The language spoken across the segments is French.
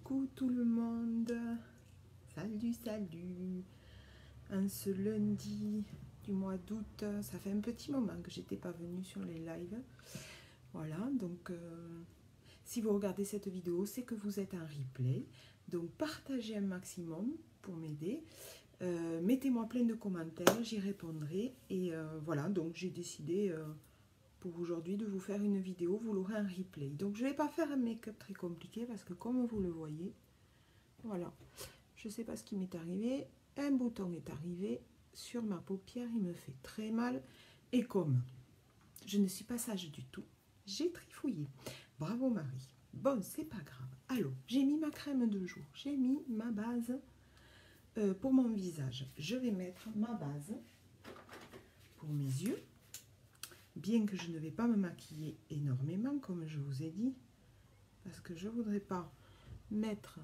Coucou tout le monde, salut, un ce lundi du mois d'août, ça fait un petit moment que j'étais pas venue sur les lives, voilà, donc si vous regardez cette vidéo, c'est que vous êtes en replay, donc partagez un maximum pour m'aider, mettez-moi plein de commentaires, j'y répondrai, et voilà, donc j'ai décidé pour aujourd'hui de vous faire une vidéo, vous l'aurez en replay. Donc je ne vais pas faire un make-up très compliqué parce que comme vous le voyez, voilà, je ne sais pas ce qui m'est arrivé, un bouton est arrivé sur ma paupière, il me fait très mal et comme je ne suis pas sage du tout, j'ai trifouillé. Bravo Marie. Bon, c'est pas grave. Alors, j'ai mis ma crème de jour, j'ai mis ma base pour mon visage. Je vais mettre ma base pour mes yeux. Bien que je ne vais pas me maquiller énormément, comme je vous ai dit, parce que je ne voudrais pas mettre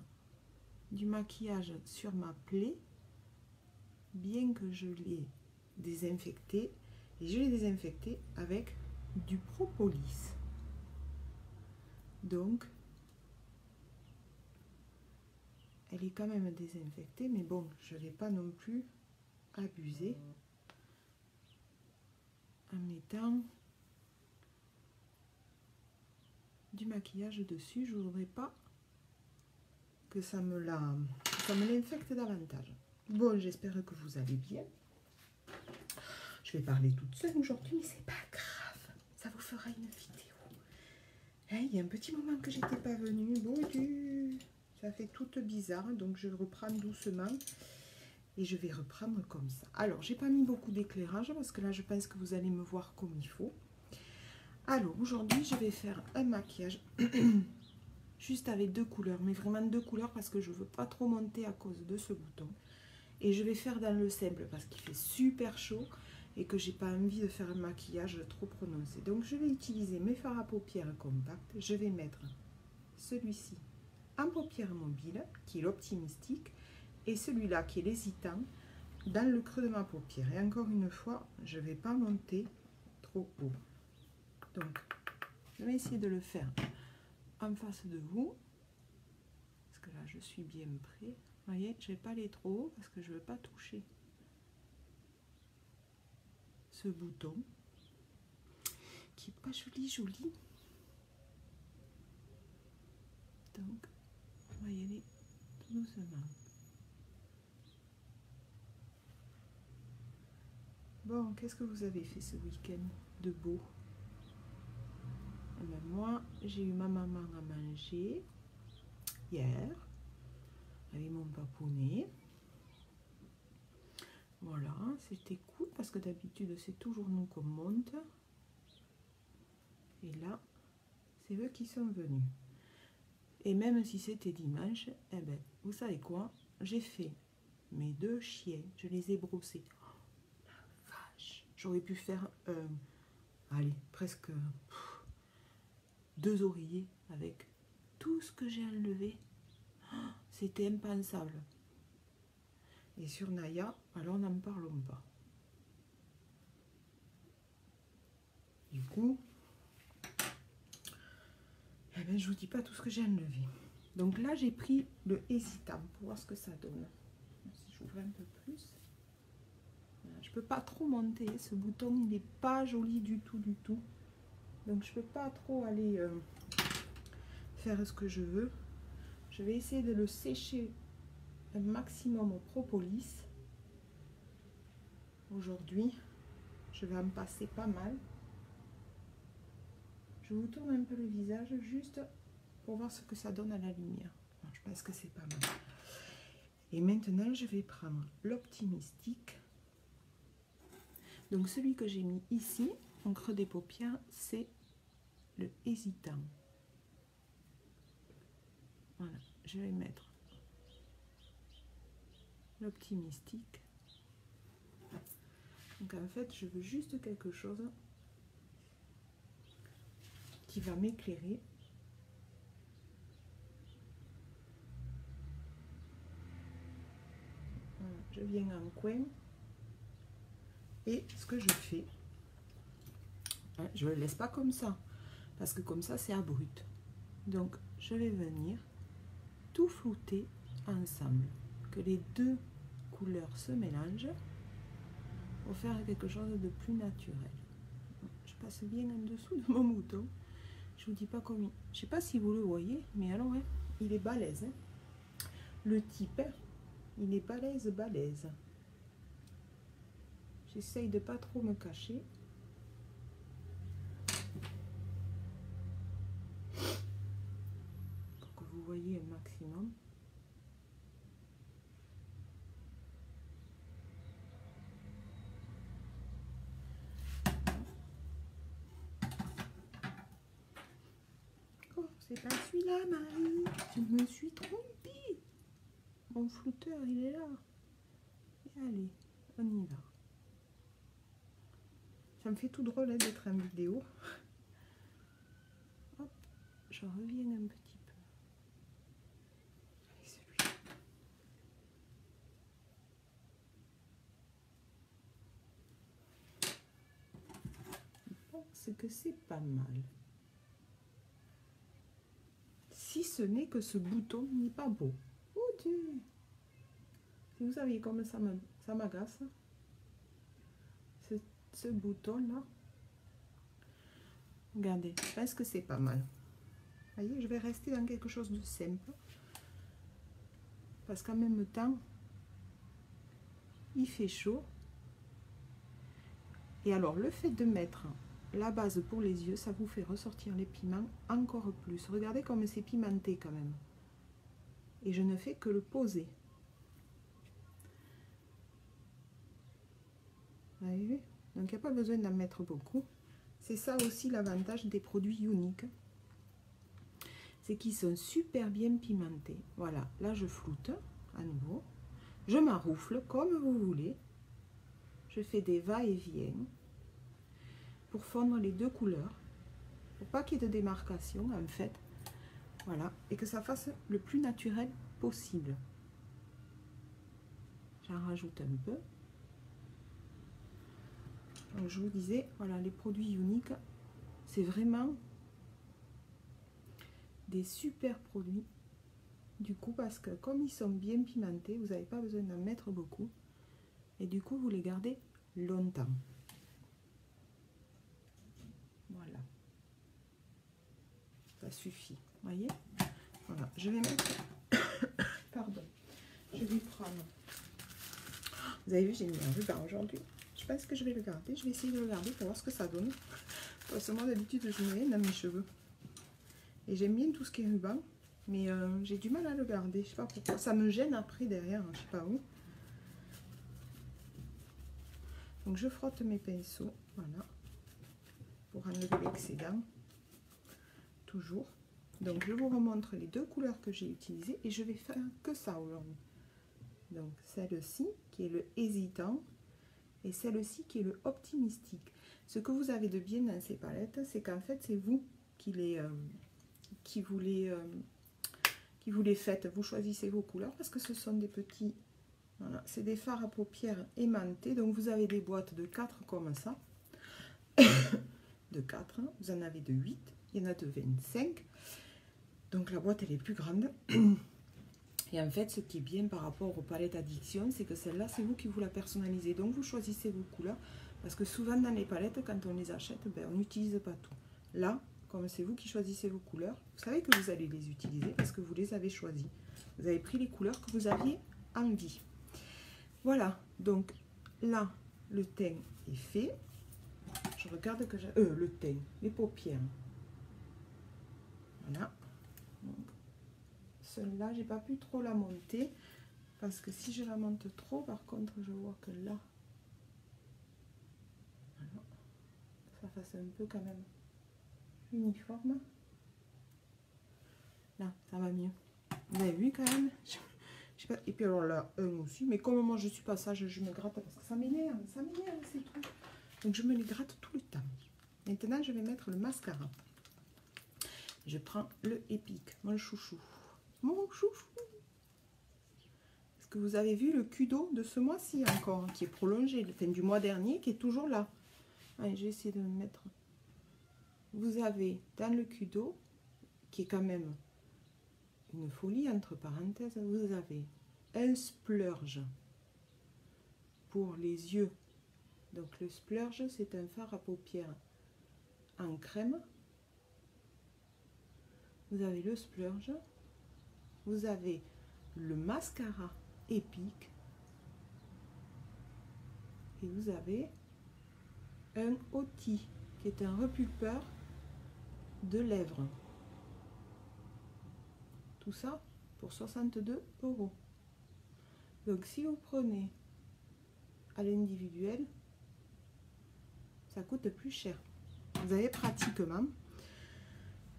du maquillage sur ma plaie, bien que je l'ai désinfecté, et je l'ai désinfecté avec du propolis. Donc, elle est quand même désinfectée, mais bon, je ne vais pas non plus abuser en mettant du maquillage dessus. Je ne voudrais pas que ça me l'infecte davantage. Bon, j'espère que vous allez bien. Je vais parler toute seule aujourd'hui, mais c'est pas grave. Ça vous fera une vidéo. Hein, il y a un petit moment que j'étais pas venue. Bon, ça fait toute bizarre, donc je reprends doucement. Et je vais reprendre comme ça. Alors, j'ai pas mis beaucoup d'éclairage parce que là, je pense que vous allez me voir comme il faut. Alors, aujourd'hui, je vais faire un maquillage juste avec deux couleurs, mais vraiment deux couleurs parce que je veux pas trop monter à cause de ce bouton. Et je vais faire dans le simple parce qu'il fait super chaud et que j'ai pas envie de faire un maquillage trop prononcé. Donc, je vais utiliser mes fards à paupières compacts. Je vais mettre celui-ci en paupières mobiles, qui est l'optimistique, et celui-là qui est l'hésitant, dans le creux de ma paupière. Et encore une fois, je ne vais pas monter trop haut. Donc, je vais essayer de le faire en face de vous, parce que là, je suis bien près. Vous voyez, je ne vais pas aller trop haut, parce que je ne veux pas toucher ce bouton, qui n'est pas joli. Donc, on va y aller tout doucement. Bon, qu'est-ce que vous avez fait ce week-end de beau? Eh bien, moi, j'ai eu ma maman à manger hier avec mon papounet. Voilà, c'était cool parce que d'habitude, c'est toujours nous qu'on monte. Et là, c'est eux qui sont venus. Et même si c'était dimanche, eh ben, vous savez quoi? J'ai fait mes deux chiens, je les ai brossés. J'aurais pu faire, allez, presque 2 oreillers avec tout ce que j'ai enlevé. C'était impensable. Et sur Naya, alors n'en parlons pas. Du coup, eh ben, je vous dis pas tout ce que j'ai enlevé. Donc là, j'ai pris le hésitant pour voir ce que ça donne. Si j'ouvre un peu plus. Je peux pas trop monter, ce bouton il n'est pas joli du tout. Donc je peux pas trop aller faire ce que je veux. Je vais essayer de le sécher un maximum au propolis. Aujourd'hui, je vais en passer pas mal. Je vous tourne un peu le visage juste pour voir ce que ça donne à la lumière. Je pense que c'est pas mal. Et maintenant, je vais prendre l'optimistique. Donc celui que j'ai mis ici, en creux des paupières, c'est le hésitant. Voilà, je vais mettre l'optimistique. Donc en fait, je veux juste quelque chose qui va m'éclairer. Voilà, je viens en coin. Et ce que je fais, je ne le laisse pas comme ça, parce que comme ça c'est abrupt. Donc je vais venir tout flouter ensemble, que les deux couleurs se mélangent pour faire quelque chose de plus naturel. Je passe bien en dessous de mon mouton. Je vous dis pas combien. Je sais pas si vous le voyez, mais alors hein, il est balèze. Hein. Le type, hein, il est balèze, balèze. J'essaye de pas trop me cacher. Pour que vous voyez un maximum. Oh, c'est pas celui-là, Marie. Je me suis trompée. Mon flouteur, il est là. Et allez, on y va. Ça me fait tout drôle hein, d'être en vidéo. Hop, je reviens un petit peu. Avec celui-là. Je pense que c'est pas mal. Si ce n'est que ce bouton n'est pas beau. Oh Dieu! Si vous saviez comme ça m'agace. Ce bouton là. Regardez, je pense que c'est pas mal. Vous voyez, je vais rester dans quelque chose de simple. Parce qu'en même temps, il fait chaud. Et alors, le fait de mettre la base pour les yeux, ça vous fait ressortir les piments encore plus. Regardez comme c'est pimenté quand même. Et je ne fais que le poser. Vous avez vu? Donc, il n'y a pas besoin d'en mettre beaucoup. C'est ça aussi l'avantage des produits uniques. C'est qu'ils sont super bien pimentés. Voilà, là je floute à nouveau. Je m'arroufle comme vous voulez. Je fais des va-et-vient pour fondre les deux couleurs. Pour pas qu'il y ait de démarcation en fait. Voilà, et que ça fasse le plus naturel possible. J'en rajoute un peu. Donc je vous disais, voilà, les produits uniques, c'est vraiment des super produits. Du coup, parce que comme ils sont bien pimentés, vous n'avez pas besoin d'en mettre beaucoup. Et du coup, vous les gardez longtemps. Voilà. Ça suffit. Voyez? Voilà. Je vais mettre... Pardon. Je vais prendre... Vous avez vu, j'ai mis un ruban aujourd'hui. Je pense que je vais le garder. Je vais essayer de le garder pour voir ce que ça donne. Parce que moi, d'habitude, je mets dans mes cheveux. Et j'aime bien tout ce qui est ruban. Mais j'ai du mal à le garder. Je sais pas pourquoi. Ça me gêne après derrière. Je sais pas où. Donc, je frotte mes pinceaux. Voilà. Pour enlever l'excédent. Toujours. Donc, je vous remontre les deux couleurs que j'ai utilisées. Et je vais faire que ça aujourd'hui. Donc, celle-ci qui est le hésitant. Et celle-ci qui est le optimistique. Ce que vous avez de bien dans ces palettes, c'est qu'en fait, c'est vous qui vous les faites. Vous choisissez vos couleurs parce que ce sont des petits... Voilà, c'est des fards à paupières aimantés. Donc, vous avez des boîtes de 4 comme ça. De 4. Vous en avez de 8. Il y en a de 25. Donc, la boîte, elle est plus grande. Et en fait, ce qui est bien par rapport aux palettes Addiction, c'est que celle-là, c'est vous qui vous la personnalisez. Donc, vous choisissez vos couleurs. Parce que souvent, dans les palettes, quand on les achète, ben, on n'utilise pas tout. Là, comme c'est vous qui choisissez vos couleurs, vous savez que vous allez les utiliser parce que vous les avez choisies. Vous avez pris les couleurs que vous aviez envie. Voilà. Donc, là, le teint est fait. Je regarde que j'ai... le teint, les paupières. Voilà. Donc, celle-là, j'ai pas pu trop la monter parce que si je la monte trop, par contre, je vois que là, voilà, ça fasse un peu quand même uniforme. Là, ça va mieux. Vous avez vu quand même? Je sais pas. Et puis alors là, un aussi. Mais comme moi, je suis pas sage, je me gratte parce que ça m'énerve, c'est tout. Donc, je me les gratte tout le temps. Maintenant, je vais mettre le mascara. Je prends le Epic, mon chouchou. Mon chouchou. Est-ce que vous avez vu le Kudo de ce mois-ci encore, qui est prolongé, enfin du mois dernier, qui est toujours là. Allez, j'ai essayé de me mettre. Vous avez dans le Kudo, qui est quand même une folie entre parenthèses, vous avez un splurge pour les yeux. Donc le splurge, c'est un fard à paupières en crème. Vous avez le splurge, vous avez le mascara épique et vous avez un Oti qui est un repulpeur de lèvres. Tout ça pour 62 €. Donc si vous prenez à l'individuel, ça coûte plus cher. Vous avez pratiquement,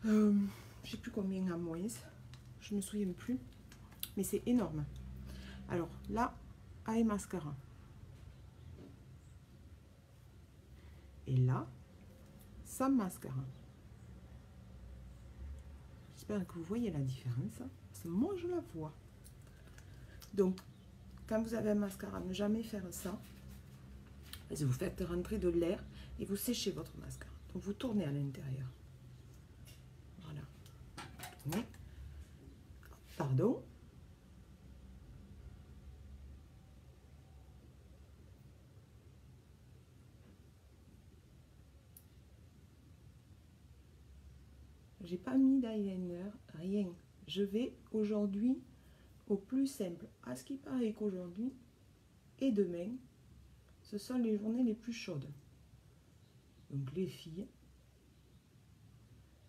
je ne sais plus combien à moins, je ne me souviens plus, mais c'est énorme. Alors là, eye mascara. Et là, sans mascara. J'espère que vous voyez la différence, parce que moi je la vois. Donc, quand vous avez un mascara, ne jamais faire ça. Parce que vous faites rentrer de l'air et vous séchez votre mascara. Donc, vous tournez à l'intérieur. Voilà. Tournez. Pardon. J'ai pas mis d'eyeliner, rien. Je vais aujourd'hui au plus simple. À ce qui paraît qu'aujourd'hui et demain, ce sont les journées les plus chaudes. Donc les filles,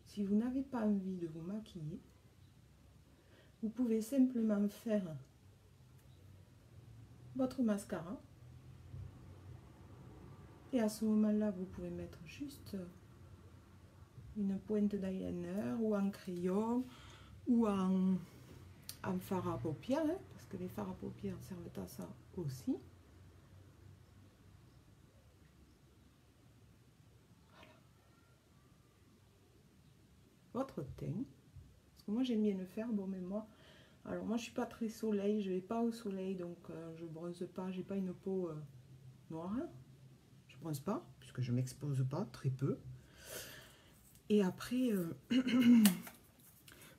si vous n'avez pas envie de vous maquiller, vous pouvez simplement faire votre mascara. Et à ce moment-là, vous pouvez mettre juste une pointe d'eyeliner ou en crayon ou en fard à paupières, hein, parce que les fards à paupières servent à ça aussi. Voilà. Votre teint, parce que moi j'aime bien le faire, bon mais moi, alors moi je suis pas très soleil, je vais pas au soleil, donc je bronze pas, j'ai pas une peau noire, je bronze pas, puisque je m'expose pas, très peu. Et après,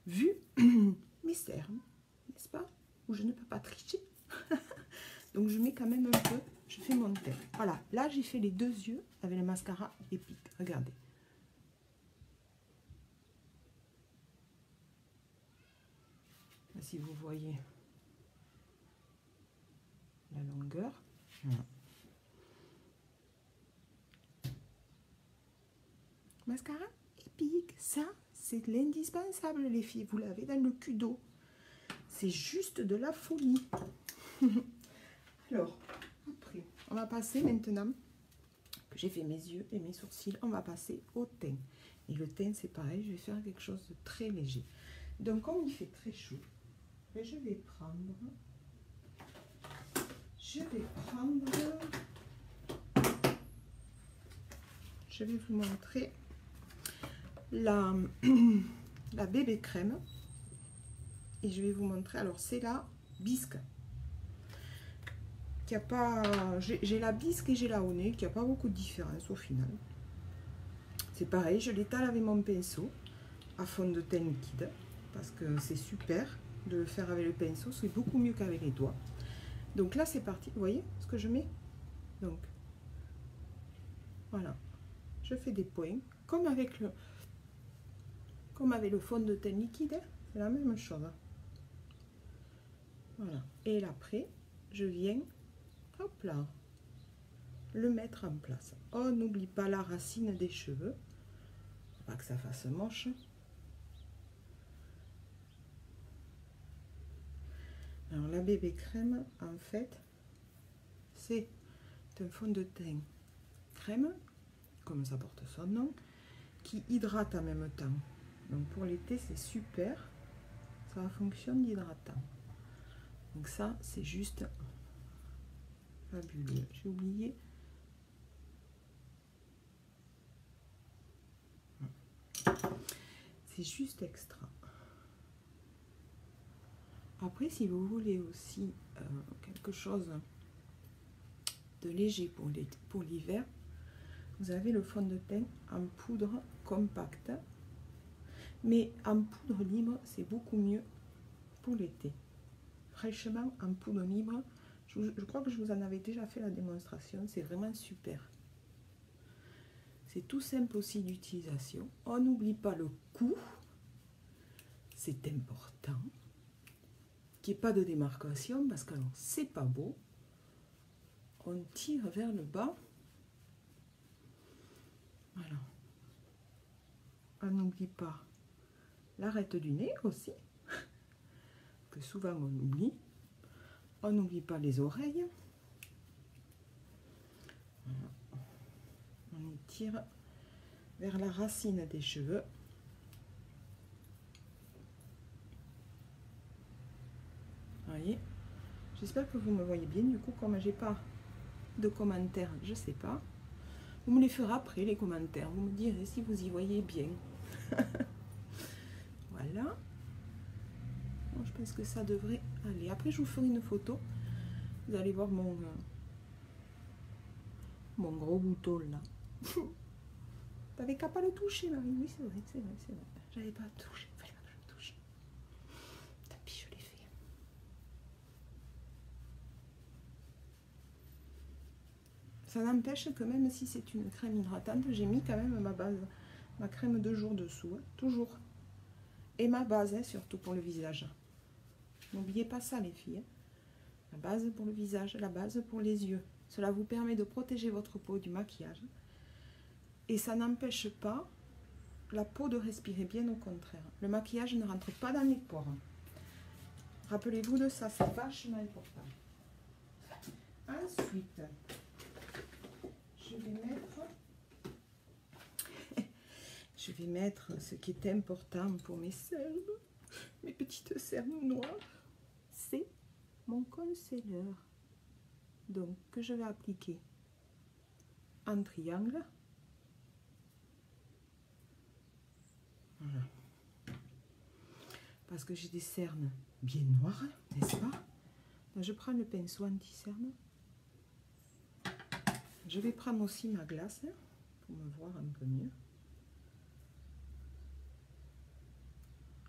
vu mes cernes, n'est-ce pas, où je ne peux pas tricher, donc je mets quand même un peu, je fais mon teint. Voilà, là j'ai fait les deux yeux avec le mascara épique, regardez. Si vous voyez la longueur. Voilà. Mascara épique, ça c'est l'indispensable les filles, vous l'avez dans le cul d'eau. C'est juste de la folie. Alors, après, on va passer maintenant que j'ai fait mes yeux et mes sourcils, on va passer au teint. Et le teint c'est pareil, je vais faire quelque chose de très léger. Donc comme il fait très chaud, je vais vous montrer la bébé crème. Et je vais vous montrer, alors c'est la bisque. Qui a pas, j'ai la bisque et j'ai la Honey, qui a pas beaucoup de différence au final. C'est pareil, je l'étale avec mon pinceau à fond de teint liquide. Parce que c'est super de le faire avec le pinceau, c'est beaucoup mieux qu'avec les doigts. Donc là c'est parti, vous voyez ce que je mets? Donc voilà, je fais des points comme avec le fond de teint liquide, c'est la même chose. Voilà, et après je viens, hop là, le mettre en place. Oh, n'oublie pas la racine des cheveux, pas que ça fasse moche. Alors la bébé crème, en fait, c'est un fond de teint crème, comme ça porte son nom, qui hydrate en même temps. Donc pour l'été, c'est super, ça fonctionne d'hydratant. Donc ça, c'est juste fabuleux. J'ai oublié. C'est juste extra. Après, si vous voulez aussi quelque chose de léger pour l'hiver, vous avez le fond de teint en poudre compacte. Mais en poudre libre, c'est beaucoup mieux pour l'été. Fraîchement en poudre libre. Je crois que je vous en avais déjà fait la démonstration. C'est vraiment super. C'est tout simple aussi d'utilisation. On n'oublie pas le coût. C'est important. Qu'il n'y ait pas de démarcation parce que c'est pas beau. On tire vers le bas. Voilà. On n'oublie pas l'arête du nez aussi, que souvent on oublie. On n'oublie pas les oreilles. Voilà. On tire vers la racine des cheveux. Voyez, j'espère que vous me voyez bien. Du coup, comme j'ai pas de commentaires, je sais pas. Vous me les ferez après les commentaires. Vous me direz si vous y voyez bien. Voilà. Bon, je pense que ça devrait aller. Après, je vous ferai une photo. Vous allez voir mon gros bouton là. T'avais qu'à pas le toucher, Marie. Oui, c'est vrai, c'est vrai, c'est vrai. J'avais pas touché. Fallait pas que je le touche. Tant pis, je l'ai fait. Ça n'empêche que même si c'est une crème hydratante, j'ai mis quand même ma base, ma crème de jour dessous, hein, toujours. Et ma base, hein, surtout pour le visage. N'oubliez pas ça, les filles. Hein. La base pour le visage, la base pour les yeux. Cela vous permet de protéger votre peau du maquillage. Et ça n'empêche pas la peau de respirer, bien au contraire. Le maquillage ne rentre pas dans les pores. Rappelez-vous de ça, c'est vachement important. Ensuite, je vais mettre ce qui est important pour mes cernes, mes petites cernes noires, c'est mon concealer. Donc, que je vais appliquer en triangle. Voilà. Parce que j'ai des cernes bien noires, n'est-ce pas? Donc, je prends le pinceau anti-cerne. Je vais prendre aussi ma glace pour me voir un peu mieux.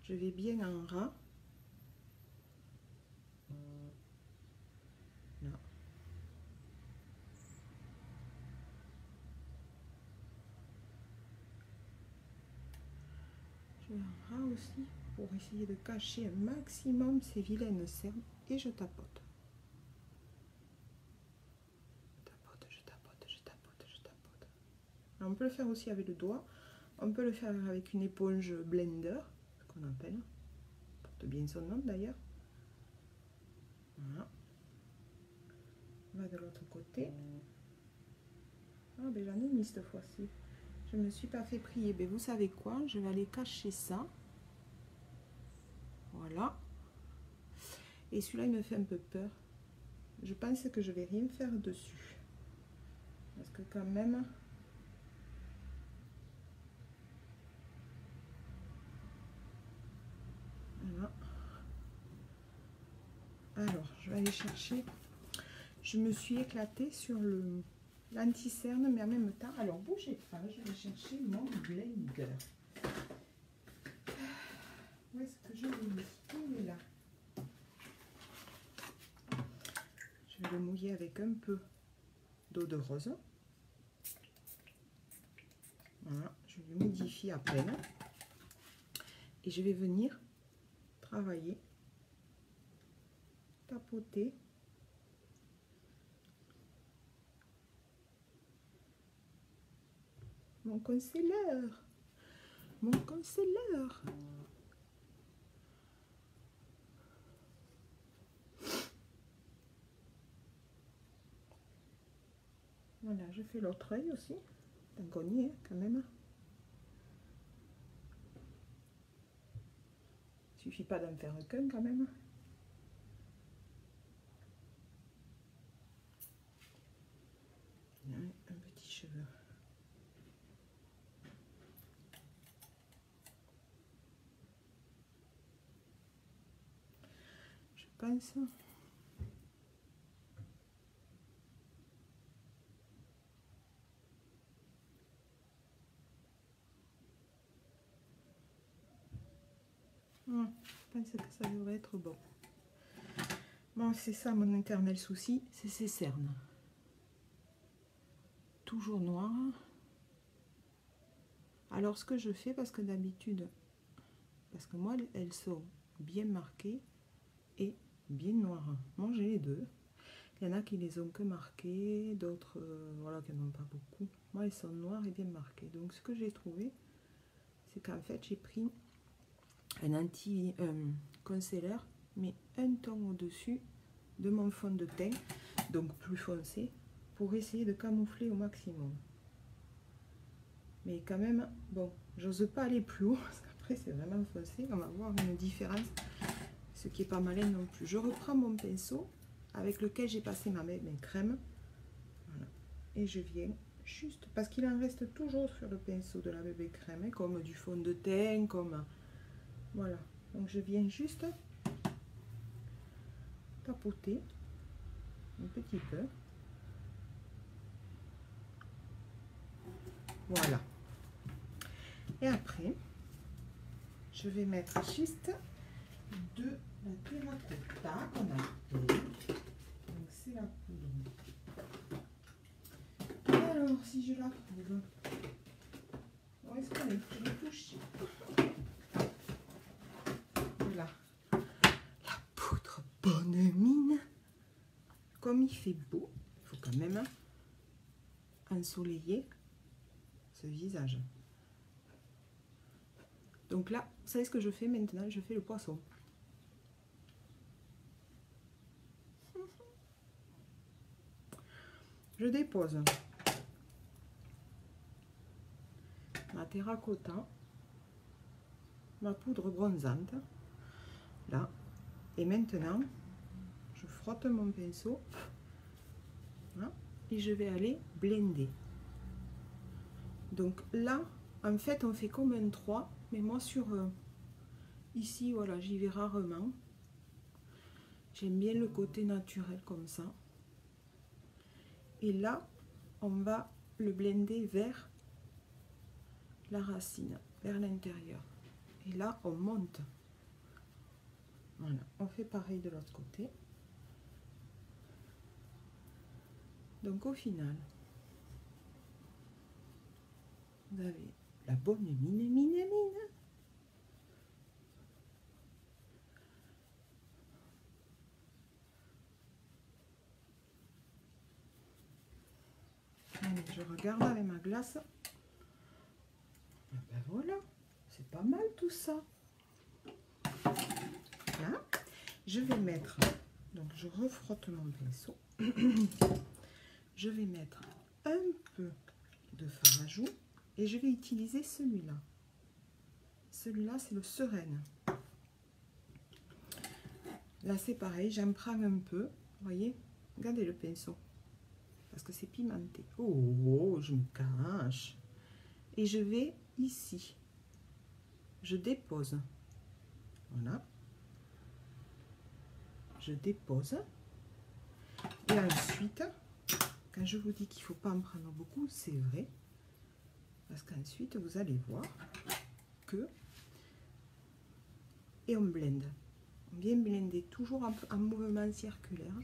Je vais bien en ras. Là. Je vais en ras aussi pour essayer de cacher un maximum ces vilaines cernes et je tapote. Alors, on peut le faire aussi avec le doigt, on peut le faire avec une éponge blender, ce qu'on appelle, porte bien son nom d'ailleurs. Voilà. On va de l'autre côté. Ah ben j'en ai mis cette fois-ci. Je ne me suis pas fait prier. Ben vous savez quoi? Je vais aller cacher ça. Voilà. Et celui-là il me fait un peu peur. Je pense que je vais rien faire dessus. Parce que quand même... Voilà. Alors, je vais aller chercher. Je me suis éclatée sur l'anti-cerne, mais en même temps, alors bougez pas, je vais chercher mon blender. Où est-ce que je l'ai mis? Il est là. Je vais le mouiller avec un peu d'eau de rose. Voilà, je le modifie à peine. Et je vais venir travailler, tapoter. Mon concealer. Mon concealer. Voilà, je fais l'autre œil aussi. Tant qu'on y est, quand même. Il suffit pas d'en faire qu'un, quand même. Un petit cheveu. Je pense... Je pense que ça devrait être bon. Bon, c'est ça mon éternel souci, c'est ces cernes. Toujours noires. Alors ce que je fais, parce que d'habitude, parce que moi elles sont bien marquées et bien noires. Moi j'ai les deux. Il y en a qui les ont que marquées, d'autres voilà, qui n'en ont pas beaucoup. Moi elles sont noires et bien marquées. Donc ce que j'ai trouvé, c'est qu'en fait j'ai pris un anti-concealer, mais un ton au-dessus de mon fond de teint, donc plus foncé, pour essayer de camoufler au maximum. Mais quand même, bon, j'ose pas aller plus haut, parce qu'après c'est vraiment foncé, on va voir une différence, ce qui est pas malin non plus. Je reprends mon pinceau, avec lequel j'ai passé ma crème, voilà. Et je viens juste, parce qu'il en reste toujours sur le pinceau de la bébé crème, hein, comme du fond de teint, comme... Voilà, donc je viens juste tapoter un petit peu. Voilà. Et après, je vais mettre juste de la terracotta qu'on a fait. Donc c'est la poudre. Et alors, si je la trouve, où est-ce qu'on est? Je vais toucher. Voilà. La poudre bonne mine. Comme il fait beau, il faut quand même ensoleiller ce visage. Donc là, vous savez ce que je fais maintenant? Je fais le poisson. Je dépose ma terracotta, ma poudre bronzante, là. Et maintenant, je frotte mon pinceau, là, et je vais aller blender. Donc là, en fait, on fait comme un 3, mais moi sur ici, voilà, j'y vais rarement. J'aime bien le côté naturel comme ça. Et là, on va le blender vers la racine, vers l'intérieur. Et là, on monte. Voilà, on fait pareil de l'autre côté. Donc au final, vous avez la bonne mine. Allez, je regarde avec ma glace. Ah ben voilà, c'est pas mal tout ça. Là, je vais mettre, donc je refrotte mon pinceau. Je vais mettre un peu de fard à joues et je vais utiliser celui-là. Celui-là, c'est le Sereine. Là, c'est pareil, j'en prends un peu. Vous voyez, regardez le pinceau. Parce que c'est pimenté. Oh, je me cache. Et je vais ici. Je dépose. Voilà. Je dépose. Et ensuite, quand je vous dis qu'il ne faut pas en prendre beaucoup, c'est vrai. Parce qu'ensuite, vous allez voir que... Et on blende. On vient blender toujours en mouvement circulaire.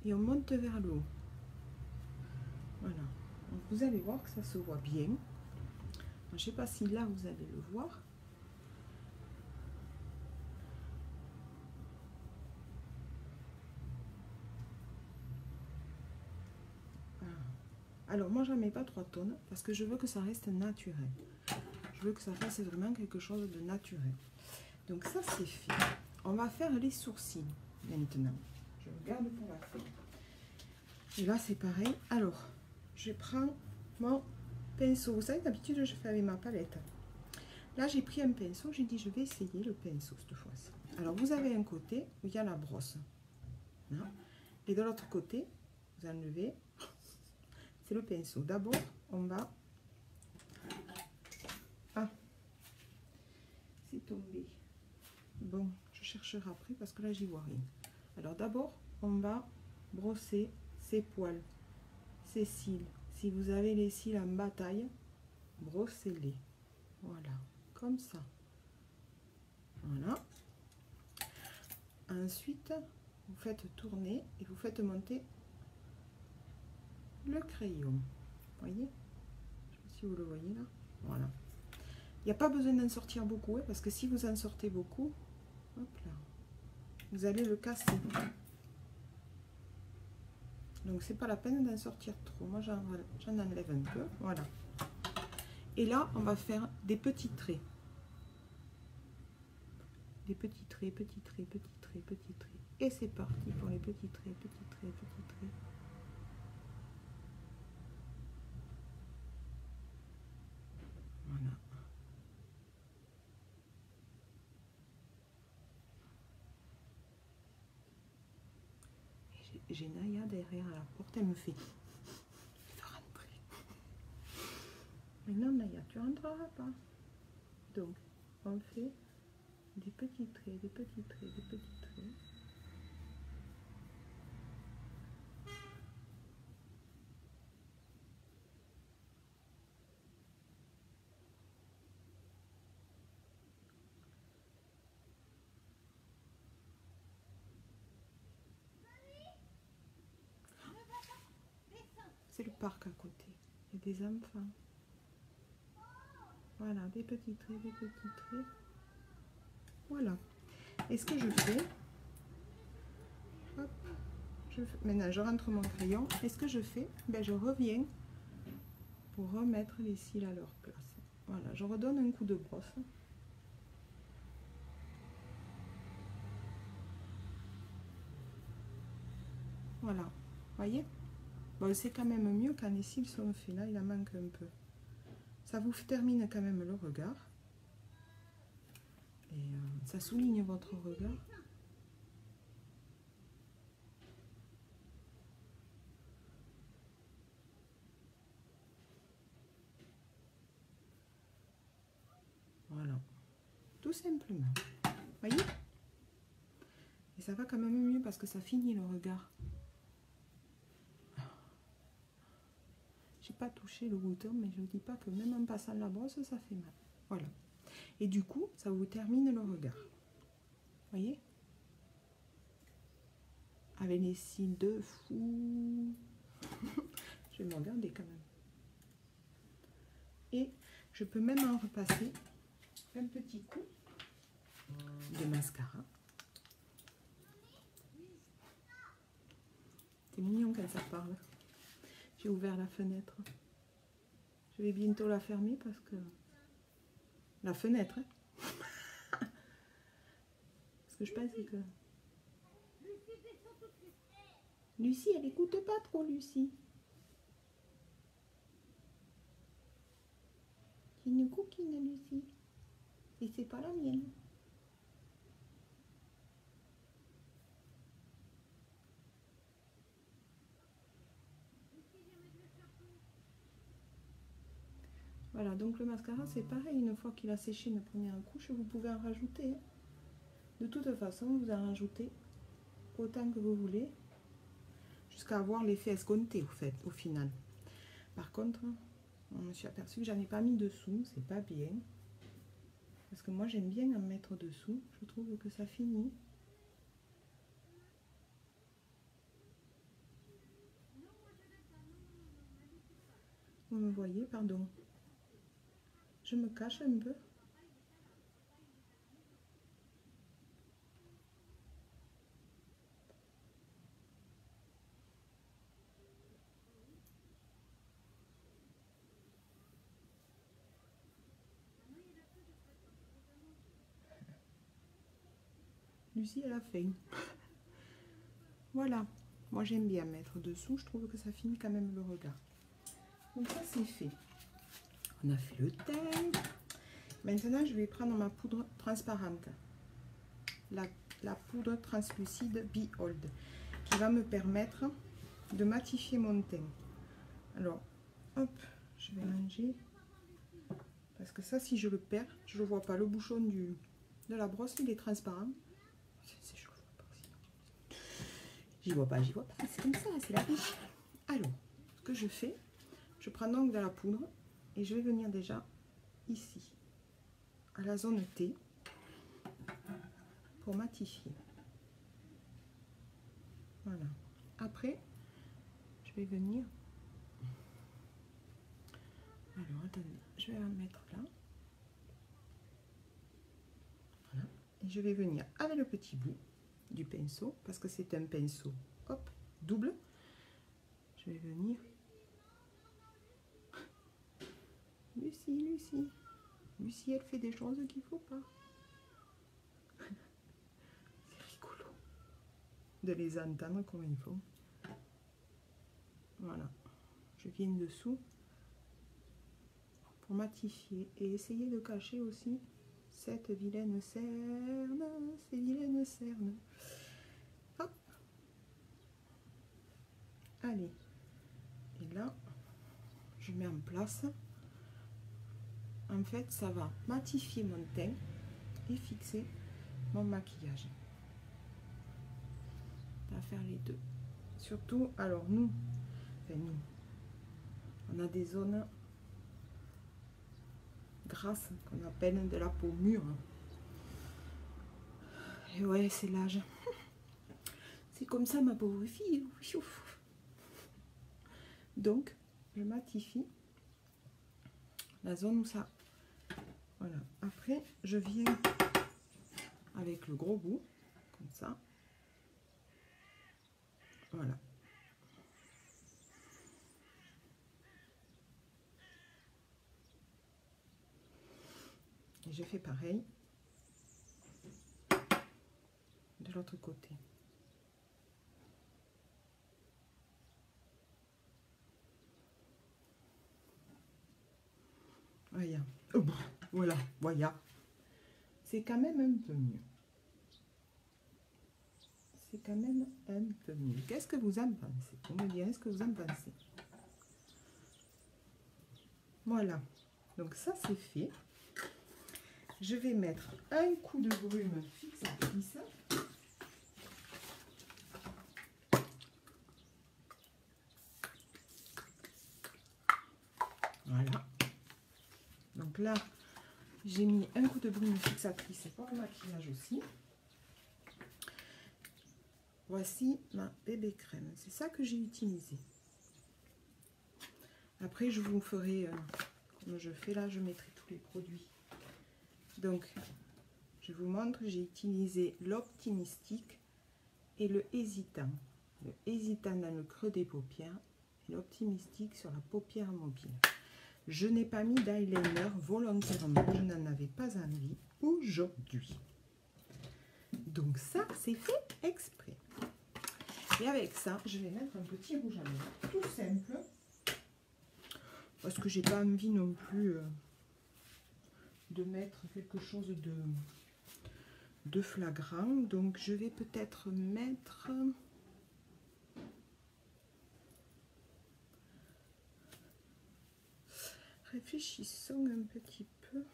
Et on monte vers le haut. Voilà. Donc vous allez voir que ça se voit bien. Je ne sais pas si là, vous allez le voir. Alors moi j'en mets pas 3 tonnes parce que je veux que ça reste naturel. Je veux que ça fasse vraiment quelque chose de naturel. Donc ça c'est fait. On va faire les sourcils maintenant. Je regarde pour la fin. Et là c'est pareil. Alors je prends mon pinceau. Vous savez d'habitude je fais avec ma palette. Là j'ai pris un pinceau. J'ai dit je vais essayer le pinceau cette fois-ci. Alors vous avez un côté où il y a la brosse. Hein? Et de l'autre côté vous enlevez. C'est le pinceau. D'abord, on va... Ah, c'est tombé. Bon, je chercherai après parce que là, j'y vois rien. Alors d'abord, on va brosser ses poils, ses cils. Si vous avez les cils en bataille, brossez-les. Voilà, comme ça. Voilà. Ensuite, vous faites tourner et vous faites monter le crayon. Vous voyez? Je sais pas si vous le voyez là. Voilà. Il n'y a pas besoin d'en sortir beaucoup, hein, parce que si vous en sortez beaucoup, hop là, vous allez le casser. Donc c'est pas la peine d'en sortir trop. Moi j'en enlève un peu. Voilà. Et là, on va faire des petits traits. Des petits traits, petits traits, petits traits, petits traits. Et c'est parti pour les petits traits, petits traits, petits traits. Voilà. J'ai Naya derrière à la porte, elle me fait rentrer. Mais non Naya, tu rentreras pas. Donc, on fait des petits traits, des petits traits, des petits traits. C'est le parc à côté. Il y a des enfants. Voilà, des petits traits, des petits traits. Voilà. Et ce que je fais, hop, maintenant je rentre mon crayon. Et ce que je fais, ben, je reviens pour remettre les cils à leur place. Voilà, je redonne un coup de brosse. Voilà, voyez? Bon, c'est quand même mieux quand les cils sont faits. Là, il en manque un peu. Ça vous termine quand même le regard. Et ça souligne votre regard. Voilà, tout simplement. Voyez? Et ça va quand même mieux parce que ça finit le regard. J'ai pas touché le bouton, mais je ne dis pas que même en passant la brosse, ça fait mal. Voilà. Et du coup, ça vous termine le regard. Voyez? Avec les cils de fou. Je vais me regarder quand même. Et je peux même en repasser un petit coup de mascara. C'est mignon quand ça parle. J'ai ouvert la fenêtre. Je vais bientôt la fermer parce que... La fenêtre, hein. Parce que je pense que... Lucie, elle écoute pas trop, Lucie. C'est une coquine, Lucie. Et c'est pas la mienne. Voilà, donc le mascara, c'est pareil. Une fois qu'il a séché une première couche, vous pouvez en rajouter. Hein. De toute façon, vous en rajoutez autant que vous voulez, jusqu'à avoir l'effet escompté, au final. Par contre, on me suis aperçu que j'en ai pas mis dessous, c'est pas bien. Parce que moi, j'aime bien en mettre dessous. Je trouve que ça finit. Vous me voyez, pardon. Je me cache un peu. Lucie, elle a faim. Voilà. Moi, j'aime bien mettre dessous. Je trouve que ça finit quand même le regard. Donc ça, c'est fait. On a fait le teint. Maintenant, je vais prendre ma poudre transparente. La poudre translucide Behold, qui va me permettre de matifier mon teint. Alors, hop, je vais ranger. Parce que ça, si je le perds, je ne le vois pas. Le bouchon de la brosse, il est transparent. J'y vois pas, c'est comme ça, c'est la vie. Alors, ce que je fais, je prends donc de la poudre et je vais venir déjà ici, à la zone T. pour matifier. Voilà. Après, je vais venir... Alors, attendez, je vais la mettre là. Voilà. Et je vais venir avec le petit bout du pinceau, parce que c'est un pinceau, hop, double. Je vais venir... Lucie, Lucie, elle fait des choses qu'il ne faut pas. C'est rigolo de les entendre comme il faut. Voilà. Je viens dessous pour matifier et essayer de cacher aussi cette vilaine cerne, ces vilaines cernes. Hop. Allez. Et là, je mets en place. En fait, ça va matifier mon teint et fixer mon maquillage. On va faire les deux. Surtout, alors nous, on a des zones grasses qu'on appelle de la peau mûre. Et ouais, c'est l'âge. C'est comme ça, ma pauvre fille. Donc, je matifie la zone où ça... Voilà. Après, je viens avec le gros bout, comme ça. Voilà. Et je fais pareil de l'autre côté. Voilà. Oh, voilà, voilà. C'est quand même un peu mieux. C'est quand même un peu mieux. Qu'est-ce que vous en pensez? Vous me direz ce que vous en pensez. Voilà. Donc ça, c'est fait. Je vais mettre un coup de brume fixatrice. Voilà. Donc là, j'ai mis un coup de brume fixatrice pour le maquillage aussi. Voici ma bébé crème. C'est ça que j'ai utilisé. Après, je vous ferai, comme je fais là, je mettrai tous les produits. Donc, je vous montre, j'ai utilisé l'Optimistique et le Hésitant. Le Hésitant dans le creux des paupières et l'Optimistique sur la paupière mobile. Je n'ai pas mis d'eyeliner volontairement, je n'en avais pas envie aujourd'hui. Donc ça, c'est fait exprès. Et avec ça, je vais mettre un petit rouge à lèvres, tout simple. Parce que j'ai pas envie non plus de mettre quelque chose de flagrant. Donc je vais peut-être mettre... Réfléchissons un petit peu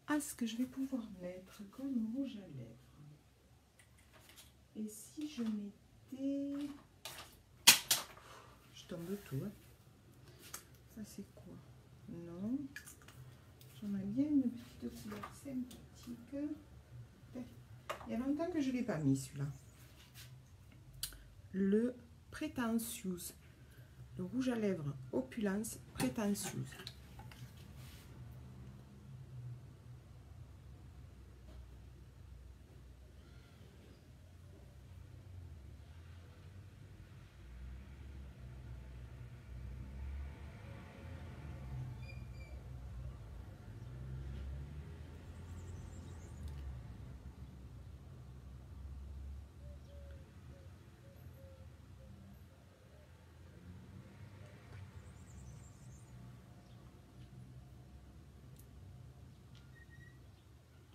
à ce que je vais pouvoir mettre comme rouge à lèvres. Et si je mettais... Je tombe tout, hein. Ça c'est quoi? Non. J'aimerais bien une petite couleur sympathique. Il y a longtemps que je ne l'ai pas mis celui-là. Le Pretentious. Le rouge à lèvres Opulence Pretentious.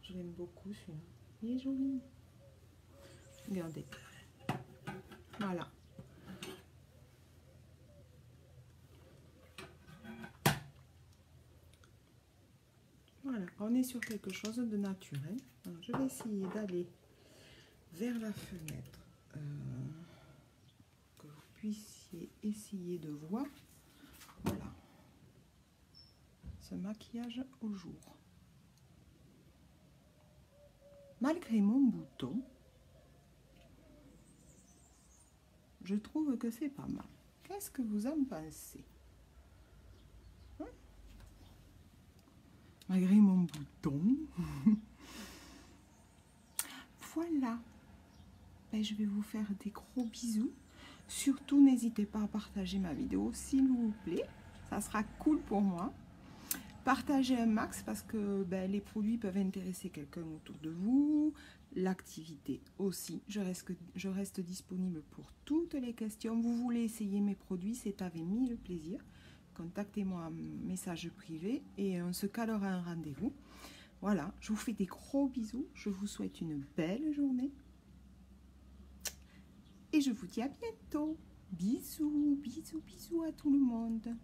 Je l'aime beaucoup celui-là. Il est joli. Regardez. Voilà. Voilà. On est sur quelque chose de naturel. Alors, je vais essayer d'aller vers la fenêtre. Que vous puissiez essayer de voir. Voilà. Ce maquillage au jour. malgré mon bouton, je trouve que c'est pas mal. Qu'est-ce que vous en pensez? Hein? Malgré mon bouton. Voilà. Ben, je vais vous faire des gros bisous. Surtout, n'hésitez pas à partager ma vidéo, s'il vous plaît. Ça sera cool pour moi. Partagez un max parce que ben, les produits peuvent intéresser quelqu'un autour de vous. L'activité aussi. Je reste disponible pour toutes les questions. Vous voulez essayer mes produits, c'est avec mille plaisir. Contactez-moi en message privé et on se calera un rendez-vous. Voilà, je vous fais des gros bisous. Je vous souhaite une belle journée. Et je vous dis à bientôt. Bisous, bisous, bisous à tout le monde.